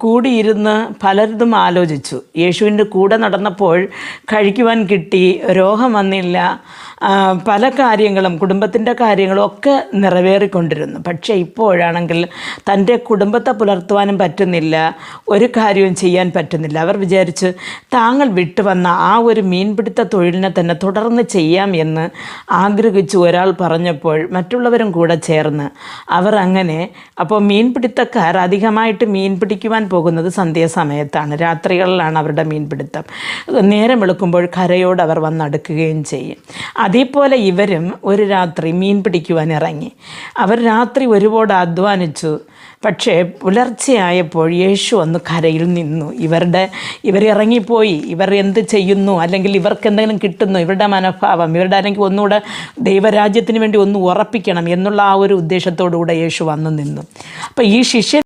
കൂടിയിരുന്ന് പലരും ആലോചിച്ചു. യേശുവിൻ്റെ കൂടെ നടന്നപ്പോൾ കഴിക്കുവാൻ കിട്ടി, രോഗം വന്നില്ല, പല കാര്യങ്ങളും കുടുംബത്തിൻ്റെ കാര്യങ്ങളും ഒക്കെ നിറവേറിക്കൊണ്ടിരുന്നു. പക്ഷേ ഇപ്പോഴാണെങ്കിൽ തൻ്റെ കുടുംബത്തെ പുലർത്തുവാനും പറ്റുന്നില്ല, ഒരു കാര്യവും ചെയ്യാൻ പറ്റുന്നില്ല. അവർ വിചാരിച്ച് താങ്കൾ വിട്ടുവന്ന ആ ഒരു മീൻപിടുത്ത തൊഴിലിനെ തന്നെ തുടർന്ന് ചെയ്യാം എന്ന് ആഗ്രഹിച്ചു ഒരാൾ പറഞ്ഞപ്പോൾ മറ്റുള്ളവരും കൂടെ ചേർന്ന് അവർ അങ്ങനെ. അപ്പോൾ മീൻപിടുത്തക്കാർ അധികമായിട്ട് മീൻ പിടിക്കുവാൻ പോകുന്നത് സന്ധ്യാസമയത്താണ്, രാത്രികളിലാണ് അവരുടെ മീൻപിടുത്തം. നേരം വെളുക്കുമ്പോൾ കരയോട് അവർ വന്നടുക്കുകയും ചെയ്യും. അതേപോലെ ഇവരും ഒരു രാത്രി മീൻ പിടിക്കുവാൻ ഇറങ്ങി. അവർ രാത്രി ഒരുപാട് അധ്വാനിച്ചു. പക്ഷേ പുലർച്ചെയായപ്പോൾ യേശു വന്ന് കരയിൽ നിന്നു. ഇവരിറങ്ങിപ്പോയി, ഇവർ എന്ത് ചെയ്യുന്നു, അല്ലെങ്കിൽ ഇവർക്ക് എന്തെങ്കിലും കിട്ടുന്നു, ഇവരുടെ മനോഭാവം, ഇവരുടെ അല്ലെങ്കിൽ ഒന്നുകൂടെ ദൈവരാജ്യത്തിന് വേണ്ടി ഒന്ന് ഉറപ്പിക്കണം എന്നുള്ള ആ ഒരു ഉദ്ദേശത്തോടു കൂടെ യേശു വന്നു നിന്നു. അപ്പോൾ ഈ ശിഷ്യൻ